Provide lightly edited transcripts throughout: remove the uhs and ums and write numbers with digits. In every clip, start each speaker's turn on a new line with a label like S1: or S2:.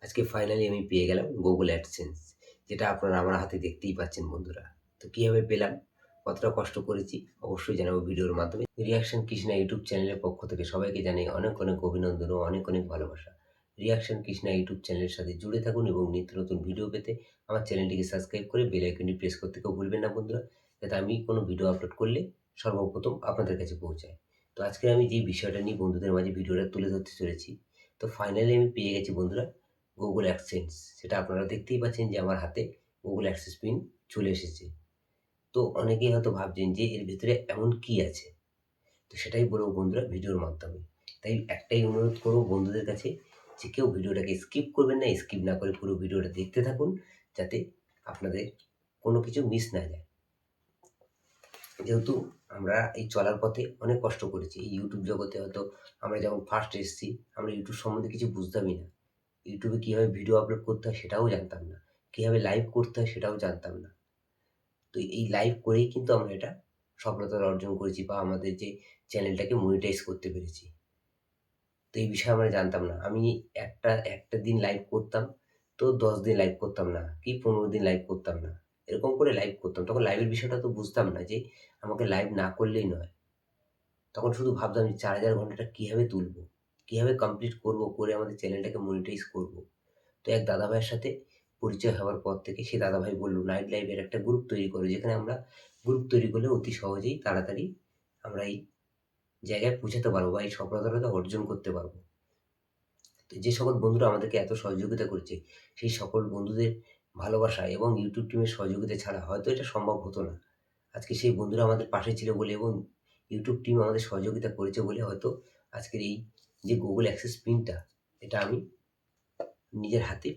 S1: আজকে ফাইনালি আমি পেয়ে গেলাম গুগল অ্যাডসেন্স, যেটা আপনারা আমার হাতে দেখতেই পাচ্ছেন বন্ধুরা। তো কীভাবে পেলাম, কতটা কষ্ট করেছি অবশ্যই জানাবো ভিডিওর মাধ্যমে। রিয়াকশন কৃষ্ণা ইউটিউব চ্যানেলের পক্ষ থেকে সবাইকে জানাই অনেক অনেক অভিনন্দন ও অনেক অনেক ভালোবাসা। রিয়াকশন কৃষ্ণা ইউটিউব চ্যানেলের সাথে জুড়ে থাকুন এবং নিত্য নতুন ভিডিও পেতে আমার চ্যানেলটিকে সাবস্ক্রাইব করে বেল আইকনটি প্রেস করতে কেউ ভুলবেন না বন্ধুরা, যাতে আমি কোনো ভিডিও আপলোড করলে সর্বপ্রথম আপনাদের কাছে পৌঁছায়। তো আজকে আমি যে বিষয়টা নিয়ে বন্ধুদের মাঝে ভিডিওটা তুলে ধরতে চলেছি, তো ফাইনালি আমি পেয়ে গেছি বন্ধুরা গুগল অ্যাডসেন্স। সেটা আপনারা দেখতেই পাচ্ছেন যে আমার হাতে গুগল অ্যাক্সেস পিন চলে এসেছে। তো অনেকেই হয়তো ভাবছেন যে এর ভিতরে এমন কি আছে, তো সেটাই বলবো বন্ধুরা ভিডিওর মাধ্যমে। তাই একটাই অনুরোধ করবো বন্ধুদের কাছে, যে কেউ ভিডিওটাকে স্কিপ করবেন না, স্কিপ না করে পুরো ভিডিওটা দেখতে থাকুন, যাতে আপনাদের কোনো কিছু মিস না যায়। যেহেতু আমরা এই চলার পথে অনেক কষ্ট করেছি, এই ইউটিউব জগতে হয়তো আমরা যখন ফার্স্ট এসেছি আমরা ইউটিউব সম্বন্ধে কিছু বুঝতামই না। ইউটিউবে কীভাবে ভিডিও আপলোড করতে হয় সেটাও জানতাম না। কীভাবে লাইভ করতে হয় সেটাও জানতাম না। তো এই লাইভ করেই কিন্তু আমরা এটা সফলতা অর্জন করেছি, বা আমাদের যে চ্যানেলটাকে মনিটাইজ করতে পেরেছি। তো এই বিষয়ে আমরা জানতাম না। আমি একটা দিন লাইভ করতাম, তো ১০ দিন লাইভ করতাম না, কি ১৫ দিন লাইভ করতাম না। এরকম করে লাইভ করতাম। তখন লাইভের বিষয়টা তো বুঝতাম না যে আমাকে লাইভ না করলেই নয়। তখন শুধু ভাবতাম যে ৪,০০০ ঘন্টাটা কীভাবে তুলবো? কীভাবে কমপ্লিট করবো? করে আমাদের চ্যানেলটাকে মনিটাইজ করবো? তো এক দাদাভাইয়ের সাথে পরিচয় হওয়ার পর থেকে সেই দাদাভাই বলল, নাইট লাইভের একটা গ্রুপ তৈরি করো, যেখানে আমরা গ্রুপ তৈরি করলে অতি সহজেই তাড়াতাড়ি আমরা এই জায়গায় পৌঁছাতে পারবো বা এই সফলতাটা অর্জন করতে পারবো। তো যে সকল বন্ধুরা আমাদেরকে এত সহযোগিতা করেছে, সেই সকল বন্ধুদের ভালোবাসা এবং ইউটিউব টিমের সহযোগিতা ছাড়া হয়তো এটা সম্ভব হতো না। আজকে সেই বন্ধুরা আমাদের পাশে ছিল বলে এবং ইউটিউব টিম আমাদের সহযোগিতা করেছে বলে হয়তো আজকের এই যে গুগল অ্যাক্সেস পিনটা, এটা আমি নিজের হাতে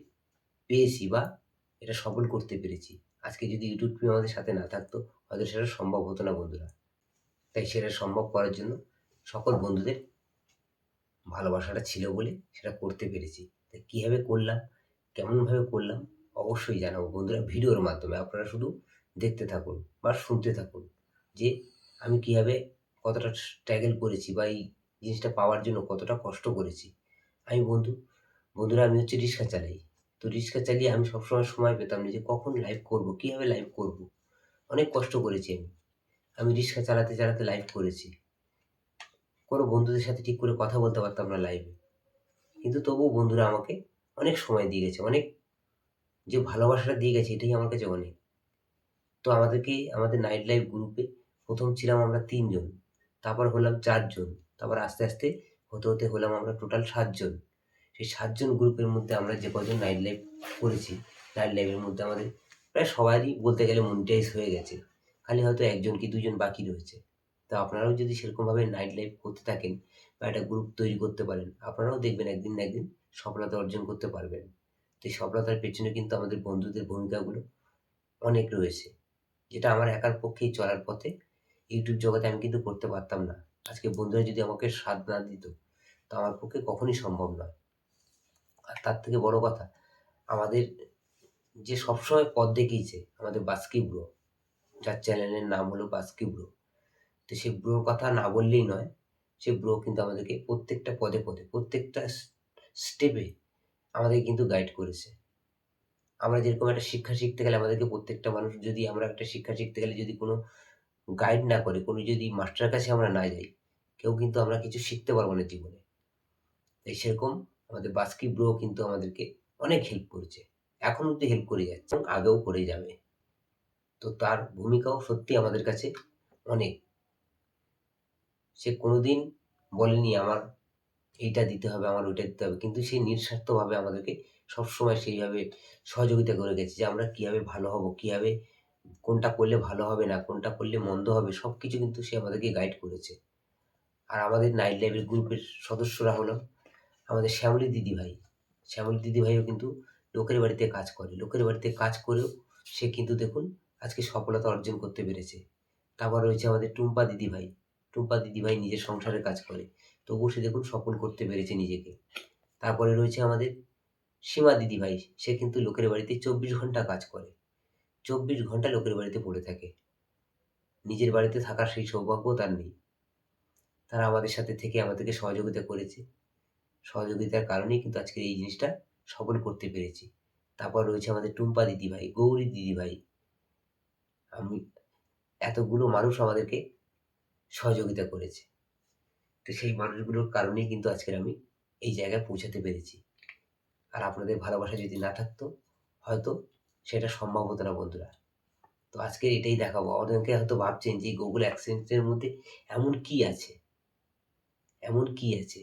S1: পেয়েছি বা এটা সফল করতে পেরেছি। আজকে যদি ইউটিউব টিম আমাদের সাথে না থাকতো, হয়তো সেটা সম্ভব হতো না বন্ধুরা। তাই সেটা সম্ভব করার জন্য সকল বন্ধুদের ভালোবাসাটা ছিল বলে সেটা করতে পেরেছি। তাই কীভাবে করলাম, কেমনভাবে করলাম অবশ্যই জানাবো বন্ধুরা ভিডিওর মাধ্যমে। আপনারা শুধু দেখতে থাকুন বা শুনতে থাকুন যে আমি কীভাবে কতটা স্ট্রাগল করেছি বা এই জিনিসটা পাওয়ার জন্য কতটা কষ্ট করেছি। আমি বন্ধুরা আমি হচ্ছে রিক্সা চালাই। তো রিক্সা চালিয়ে আমি সবসময় সময় পেতাম না যে কখন লাইভ করব, কীভাবে লাইভ করব। অনেক কষ্ট করেছি আমি। আমি রিক্সা চালাতে, চালাতে লাইভ করেছি। কোনো বন্ধুদের সাথে ঠিক করে কথা বলতে পারতাম না লাইভে। কিন্তু তবুও বন্ধুরা আমাকে অনেক সময় দিয়ে গেছে। অনেক যে ভালোবাসাটা দিয়ে গেছে এটাই আমার কাছে অনেক। তো আমাদের নাইট লাইভ গ্রুপে ১ম ছিলাম আমরা ৩ জন। তারপর হলাম ৪ জন। তারপর আস্তে, আস্তে হতে, হতে হলাম আমরা টোটাল ৭ জন। সেই ৭ জন গ্রুপের মধ্যে আমরা যে কজন নাইট লাইভ করেছি, নাইট লাইভের মধ্যে আমাদের প্রায় সবারই বলতে গেলে মনিটাইজ হয়ে গেছে। খালি হয়তো ১ জন কি ২ জন বাকি রয়েছে। তো আপনারাও যদি সেরকমভাবে নাইট লাইভ করতে থাকেন বা একটা গ্রুপ তৈরি করতে পারেন, আপনারাও দেখবেন একদিন না একদিন সফলতা অর্জন করতে পারবেন। তো এই সফলতার পেছনে কিন্তু আমাদের বন্ধুদের ভূমিকাগুলো অনেক রয়েছে। যেটা আমার একার পক্ষেই চলার পথে ইউটিউব জগতে আমি কিন্তু করতে পারতাম না। আজকে বন্ধুরা যদি আমাকে সাথ না দিত, তো আমার পক্ষে কখনই সম্ভব নয়। আর তার থেকে বড় কথা, আমাদের যে সবসময় পথ দেখিয়েছে আমাদের বাস্কি ব্রো, যার চ্যানেলের নাম হলো বাস্কি ব্রো। তো সেই ব্রোর কথা না বললেই নয়। সেই ব্রো কিন্তু আমাদেরকে প্রত্যেকটা পদে, পদে প্রত্যেকটা স্টেপে আমাদের কিন্তু গাইড করেছে। আমরা যেরকম একটা শিক্ষা শিখতে গেলে আমাদেরকে প্রত্যেকটা মানুষ, যদি আমরা একটা শিক্ষা শিখতে গেলে যদি কোনো গাইড না করে, কোনো যদি মাস্টারের কাছে আমরা না যাই, কেউ কিন্তু আমরা কিছু শিখতে পারবো না জীবনে। তাই সেরকম আমাদের বাস্কি ব্রো কিন্তু আমাদেরকে অনেক হেল্প করেছে। এখন অব্দি হেল্প করে যাচ্ছে এবং আগেও করে যাবে। তো তার ভূমিকাও সত্যি আমাদের কাছে অনেক। সে কোনোদিন বলেনি আমার এইটা দিতে হবে, আমার ওইটা দিতে হবে। কিন্তু সে নিঃস্বার্থভাবে আমাদেরকে সবসময় সেইভাবে সহযোগিতা করে গেছে যে আমরা কীভাবে ভালো হবো, কীভাবে কোনটা করলে ভালো হবে না, কোনটা করলে মন্দ হবে, সবকিছু কিন্তু সে আমাদেরকে গাইড করেছে। আর আমাদের নাইট লাইভের গ্রুপের সদস্যরা হলো আমাদের শ্যামলী দিদিভাই। শ্যামলী দিদিভাইও কিন্তু লোকের বাড়িতে কাজ করে। লোকের বাড়িতে কাজ করেও সে কিন্তু দেখুন আজকে সফলতা অর্জন করতে পেরেছে। তারপর রয়েছে আমাদের টুম্পা দিদিভাই। টুম্পা দিদিভাই নিজের সংসারে কাজ করে। তবুও সে দেখুন সফল করতে পেরেছে নিজেকে। তারপরে রয়েছে আমাদের সীমা দিদিভাই। সে কিন্তু লোকের বাড়িতে ২৪ ঘন্টা কাজ করে। ২৪ ঘন্টা লোকের বাড়িতে পড়ে থাকে। নিজের বাড়িতে থাকার সেই সৌভাগ্যও তার নেই। তারা আমাদের সাথে থেকে আমাদেরকে সহযোগিতা করেছে। সহযোগিতার কারণেই কিন্তু আজকের এই জিনিসটা সফল করতে পেরেছি। তারপর রয়েছে আমাদের টুম্পা দিদিভাই, গৌরী দিদিভাই। আমি এতগুলো মানুষ আমাদেরকে সহযোগিতা করেছে। তো সেই মানুষগুলোর কারণেই কিন্তু আজকের আমি এই জায়গায় পৌঁছাতে পেরেছি। আর আপনাদের ভালোবাসা যদি না থাকতো, হয়তো সেটা সম্ভব হতো না বন্ধুরা। তো আজকে এটাই দেখাবো। অনেকে হয়তো ভাবছেন যে Google AdSense এর মধ্যে এমন কি আছে? এমন কি আছে?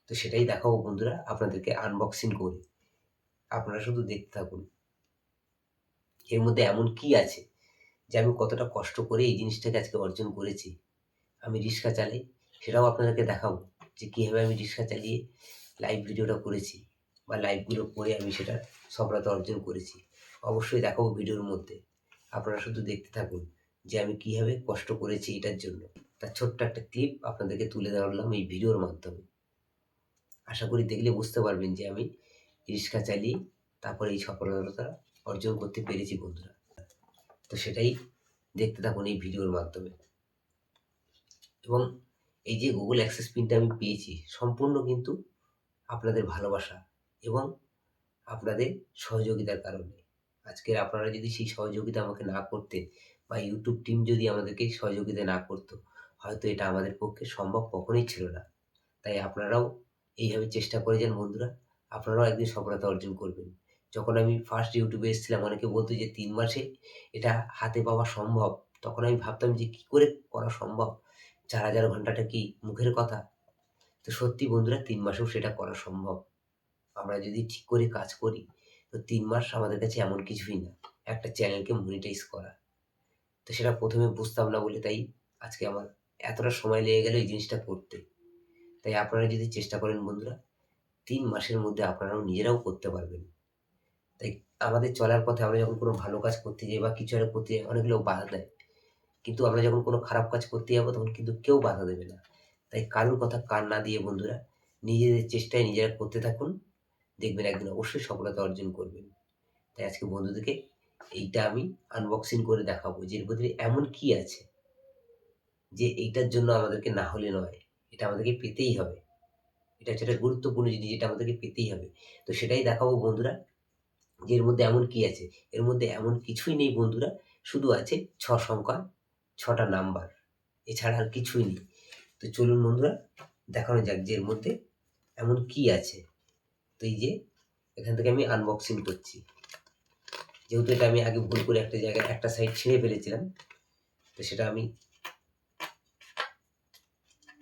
S1: তো সেটাই দেখাবো বন্ধুরা আপনাদেরকে আনবক্সিং করে। আপনারা শুধু দেখতে থাকুন। এর মধ্যে এমন কি আছে যে আমি কতটা কষ্ট করে এই জিনিসটাকে আজকে অর্জন করেছি। আমি রিক্সা চালাই, সেটাও আপনাদেরকে দেখাবো যে কীভাবে আমি রিক্সা চালিয়ে লাইভ ভিডিওটা করেছি বা লাইভগুলো করে আমি সেটার সফলতা অর্জন করেছি। অবশ্যই দেখাবো ভিডিওর মধ্যে। আপনারা শুধু দেখতে থাকুন যে আমি কীভাবে কষ্ট করেছি এটার জন্য। তার ছোট্ট একটা ক্লিপ আপনাদেরকে তুলে ধরলাম এই ভিডিওর মাধ্যমে। আশা করি দেখলে বুঝতে পারবেন যে আমি রিক্সা চালিয়ে তারপরে এই সফলতা অর্জন করতে পেরেছি বন্ধুরা। তো সেটাই দেখতে থাকুন এই ভিডিওর মাধ্যমে। এবং এই যে Google অ্যাক্সেস পিনটা আমি পেয়েছি সম্পূর্ণ কিন্তু আপনাদের ভালোবাসা এবং আপনাদের সহযোগিতার কারণে। আজকের আপনারা যদি সেই সহযোগিতা আমাকে না করতেন বা ইউটিউব টিম যদি আমাদেরকে সহযোগিতা না করতো, হয়তো এটা আমাদের পক্ষে সম্ভব কখনোই ছিল না। তাই আপনারাও এইভাবে চেষ্টা করে যান বন্ধুরা। আপনারাও একদিন সফলতা অর্জন করবেন। যখন আমি ফার্স্ট ইউটিউবে এসেছিলাম অনেকে বলতো যে ৩ মাসে এটা হাতে পাওয়া সম্ভব। তখন আমি ভাবতাম যে কী করে করা সম্ভব? ৪,০০০ ঘন্টাটা কি মুখের কথা? তো সত্যি বন্ধুরা ৩ মাসেও সেটা করা সম্ভব। আমরা যদি ঠিক করে কাজ করি, তো ৩ মাস আমাদের কাছে এমন কিছুই না। একটা চ্যানেলকে মনিটাইজ করা। তো সেটা ১ম এ বুঝতাম না বলে তাই আজকে আমার এতটা সময় লেগে গেল এই জিনিসটা করতে। তাই আপনারা যদি চেষ্টা করেন বন্ধুরা, ৩ মাসের মধ্যে আপনারাও নিজেরাও করতে পারবেন। তাই আমাদের চলার পথে আমরা যখন কোনো ভালো কাজ করতে যাই বা কিছু একটা করতে যাই অনেক লোক বাধা দেয়। কিন্তু আমরা যখন কোনো খারাপ কাজ করতে যাবো তখন কিন্তু কেউ বাধা দেবে না। তাই কারোর কথা কান না দিয়ে বন্ধুরা নিজেদের চেষ্টায় নিজেরা করতে থাকুন। দেখবেন একদিন অবশ্যই সফলতা অর্জন করবেন। তাই আজকে বন্ধুদেরকে এইটা আমি আনবক্সিং করে দেখাবো যে এর ভেতরে এমন কি আছে যে এইটার জন্য আমাদেরকে না হলে নয়। এটা আমাদেরকে পেতেই হবে। এটা হচ্ছে একটা গুরুত্বপূর্ণ জিনিস যেটা আমাদেরকে পেতেই হবে। তো সেটাই দেখাবো বন্ধুরা যে এর মধ্যে এমন কি আছে। এর মধ্যে এমন কিছুই নেই বন্ধুরা। শুধু আছে ৬ সংখ্যার ৬ টা নাম্বার। এছাড়া আর কিছুই নেই। তো চলুন বন্ধুরা দেখানো যাক যে এর মধ্যে এমন কি আছে। তো এই যে এখান থেকে আমি আনবক্সিং করছি। যেহেতু এটা আমি আগে ভুল করে একটা জায়গায় একটা সাইড ছিঁড়ে ফেলেছিলাম। তো সেটা আমি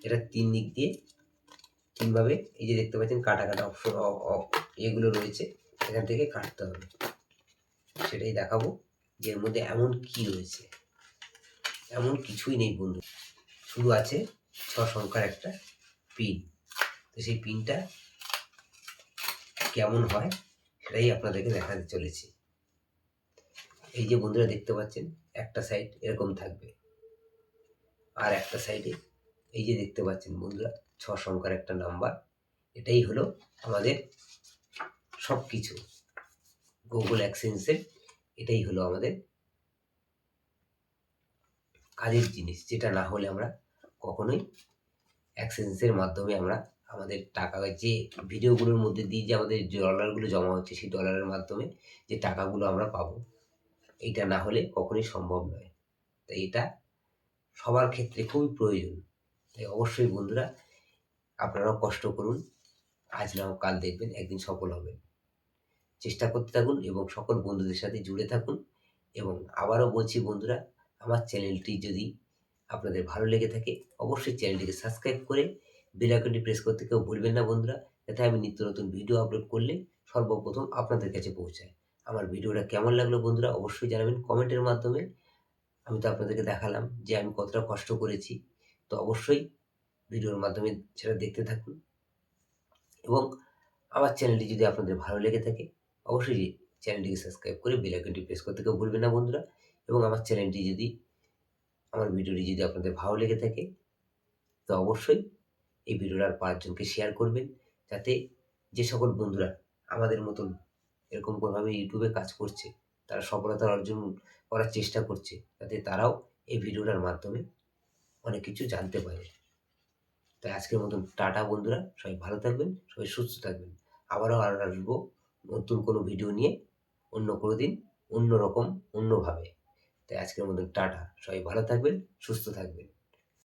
S1: এটা ৩ দিক দিয়ে ৩ ভাবে এই যে দেখতে পাচ্ছেন কাটা, কাটা অপশন এগুলো রয়েছে। এখান থেকে কাটতে হবে। সেটাই দেখাবো যে এর মধ্যে এমন কি রয়েছে। এমন কিছুই নেই বন্ধু। শুধু আছে ৬ সংখ্যার একটা পিন। তো সেই পিনটা কেমন হয় সেটাই আপনাদেরকে দেখাতে চলেছি। এই যে বন্ধুরা দেখতে পাচ্ছেন একটা সাইড এরকম থাকবে। আর একটা সাইডে এই যে দেখতে পাচ্ছেন বন্ধুরা ৬ সংখ্যার একটা নাম্বার। এটাই হলো আমাদের সবকিছু। Google AdSense এর এটাই হলো আমাদের কাজের জিনিস। যেটা না হলে আমরা কখনোই AdSense এর মাধ্যমে আমরা আমাদের টাকা যে ভিডিওগুলোর মধ্যে দিয়ে যে আমাদের ডলারগুলো জমা হচ্ছে সেই ডলারের মাধ্যমে যে টাকাগুলো আমরা পাবো, এইটা না হলে কখনোই সম্ভব নয়। তাই এটা সবার ক্ষেত্রে খুবই প্রয়োজন। তাই অবশ্যই বন্ধুরা আপনারাও কষ্ট করুন। আজ না হোক কাল দেখবেন একদিন সফল হবেন। চেষ্টা করতে থাকুন এবং সকল বন্ধুদের সাথে জুড়ে থাকুন। এবং আবারও বলছি বন্ধুরা, আমার চ্যানেলটি যদি আপনাদের ভালো লেগে থাকে অবশ্যই চ্যানেলটিকে সাবস্ক্রাইব করে বেল আইকনটি প্রেস করতে কেউ ভুলবেন না বন্ধুরা, যাতে আমি নিত্য নতুন ভিডিও আপলোড করলে সর্বপ্রথম আপনাদের কাছে পৌঁছায়। আমার ভিডিওটা কেমন লাগলো বন্ধুরা অবশ্যই জানাবেন কমেন্টের মাধ্যমে। আমি তো আপনাদেরকে দেখালাম যে আমি কতটা কষ্ট করেছি। তো অবশ্যই ভিডিওর মাধ্যমে সেটা দেখতে থাকুন। এবং আমার চ্যানেলটি যদি আপনাদের ভালো লেগে থাকে অবশ্যই চ্যানেলটিকে সাবস্ক্রাইব করে বেল আইকনটি প্রেস করতে কেউ ভুলবেন না বন্ধুরা। এবং আমার ভিডিওটি যদি আপনাদের ভালো লেগে থাকে তো অবশ্যই এই ভিডিওটা আর ৫ জনকে শেয়ার করবেন, যাতে যে সকল বন্ধুরা আমাদের মতন এরকম কোনোভাবে ইউটিউবে কাজ করছে, তারা সফলতা অর্জন করার চেষ্টা করছে, যাতে তারাও এই ভিডিওটার মাধ্যমে অনেক কিছু জানতে পারে। তাই আজকের মতন টাটা বন্ধুরা, সবাই ভালো থাকবেন, সবাই সুস্থ থাকবেন। আবারও আসবো নতুন কোনো ভিডিও নিয়ে অন্য কোনো দিন, অন্যরকম, অন্যভাবে। তাই আজকের মতন টাটা। সবাই ভালো থাকবেন, সুস্থ থাকবেন।